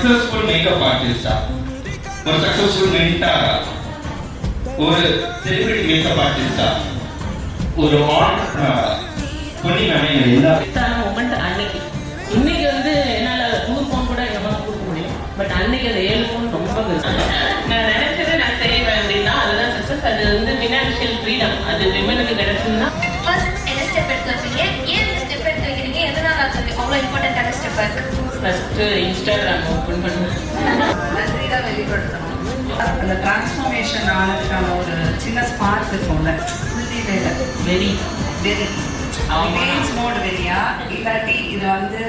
Successful makeup ஆர்டிஸ்டா, ஒரு successful மென்டாரா, ஒரு celebrity makeup ஆர்டிஸ்டா, ஒரு ஆண்டர்பிரனரா, பொன்னி மேம் எல்லா மொமெண்ட் அன்னைக்கு. இன்னைக்கு வந்து என்னால 100 ஃபோன் கூட எங்க அம்மா கொடுக்க முடியும். பட் அன்னைக்கு அந்த 7 ஃபோன் ரொம்ப பெருசு. நான் நினைச்சதை நான் செய்வேன் அப்படின்னா அதுதான் சக்சஸ். அது வந்து ஃபினான்ஷியல் ஃப்ரீடம். அது விமனுக்கு கிடைச்சதுன்னா என்ன ஸ்டெப் எடுத்து வைப்பீங்க? ஏன் இந்த ஸ்டெப் எடுத்து வைக்கிறீங்க? எதனால அது அவ்வளோ இம்பார்ட்டன்டான ஸ்டெப்பாக இருக்கு? ஃபர்ஸ்ட் இன்ஸ்டாகிராம் ஓப்பன் பண்ணுவேன். நன்றி தான் வெளிப்படுத்தணும். அந்த டிரான்ஸ்ஃபார்மேஷன் ஆனதுக்கான ஒரு சின்ன ஸ்பார்க் இருக்கும்ல, வெரி வெரி மோட் வெறியா, இல்லாட்டி இது வந்து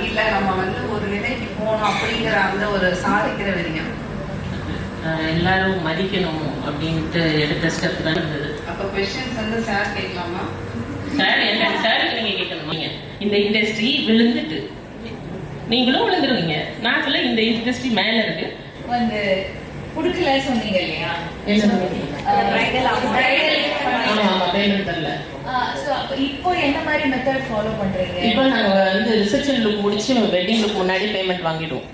இல்லை நம்ம வந்து ஒரு நிலைக்கு போகணும் அப்படிங்கிற அந்த ஒரு சாதிக்கிற வெறியா? எல்லாரும் மதிக்கணும் அப்படின்ட்டு எடுத்த ஸ்டெப் தான் இருந்தது. அப்போ கொஸ்டின்ஸ் வந்து சார் கேட்கலாமா? சார் என்ன சாருக்கு நீங்க கேட்கணும். நீங்க இந்த இண்டஸ்ட்ரி விழுந்துட்டு நீங்களும் விழுந்துருவீங்க. நான் சொல்ல இந்த இண்டஸ்ட்ரி மேல இருக்கு. வந்து குடுக்கல சொன்னீங்க இல்லையா? இப்போ என்ன மாதிரி மெத்தட் ஃபாலோ பண்றீங்க? இப்போ நாங்க வந்து ரிசப்ஷன் லுக் முடிச்சு வெட்டிங் லுக் முன்னாடி பேமெண்ட் வாங்கிடுவோம்.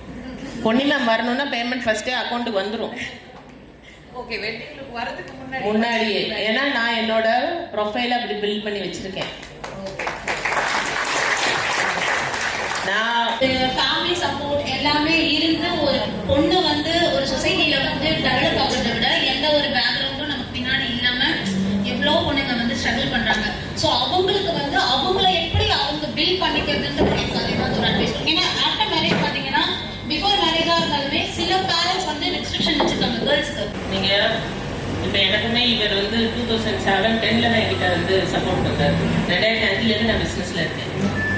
பொன்னி மேம் வரணும்னா பேமெண்ட் ஃபர்ஸ்டே அக்கௌண்ட்டுக்கு வந்துடும். ஓகே, வெட்டிங் லுக் வரதுக்கு முன்னாடியே. ஏன்னா நான் என்னோட ப்ரொஃபைல அப்படி பில்ட் பண்ணி வச்சிருக்கேன். நான் ஃபேமிலி சப்போர்ட் எல்லாமே இருந்து ஒரு பொண்ணு வந்து ஒரு சொசைட்டில வந்து டெவலப் ஆகுறத விட எந்த ஒரு பேக்ரவுண்டும் நமக்கு பின்னாடி இல்லாம எவ்வளோ பொண்ணுங்க வந்து ஸ்ட்ரகிள் பண்றாங்க. ஸோ அவங்களுக்கு வந்து அவங்கள எப்படி அவங்க பில்ட் பண்ணிக்கிறதுன்றது எனக்கு அதே மாதிரி ஒரு அட்வைஸ். ஏன்னா ஆஃப்டர் மேரேஜ் பார்த்தீங்கன்னா பிஃபோர் மேரேஜா இருந்தாலுமே சில பேரண்ட்ஸ் வந்து ரெஸ்ட்ரிக்ஷன் வச்சிருக்காங்க கேர்ள்ஸ்க்கு. நீங்க இப்போ எனக்குமே இவர் வந்து 2007-10 தான் என்கிட்ட வந்து சப்போர்ட் பண்ணாரு. 2005 நான் பிசினஸ்ல இருக்கேன்.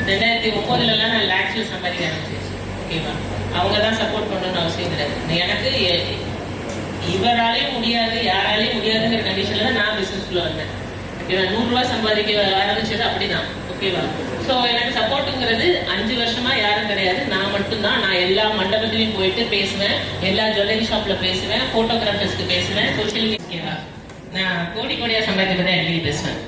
2009 நான் லேக்ஸ்ல சம்பாதிக்க ஆரம்பிச்சிருச்சு. ஓகேவா? அவங்க தான் சப்போர்ட் பண்ணணும்னு அவசியம் கிடையாது. எனக்கு இவராலையும் முடியாது, யாராலையும் முடியாதுங்கிற கண்டிஷன்ல தான் நான் பிசினஸ்குள்ள வந்தேன். ஓகேவா? 100 ரூபாய் சம்பாதிக்க ஆரம்பிச்சது அப்படிதான். ஓகேவா? ஸோ எனக்கு சப்போர்ட்டுங்கிறது 5 வருஷமா யாரும் கிடையாது. நான் மட்டும்தான். நான் எல்லா மண்டபத்திலையும் போயிட்டு பேசுவேன், எல்லா ஜுவல்லரி ஷாப்ல பேசுவேன், போட்டோகிராஃபர்ஸ்க்கு பேசுவேன், சோசியல் மீடியா. நான் கோடி கோடியா சம்பாதிக்கிறத அடிக்கடி பேசுவேன்.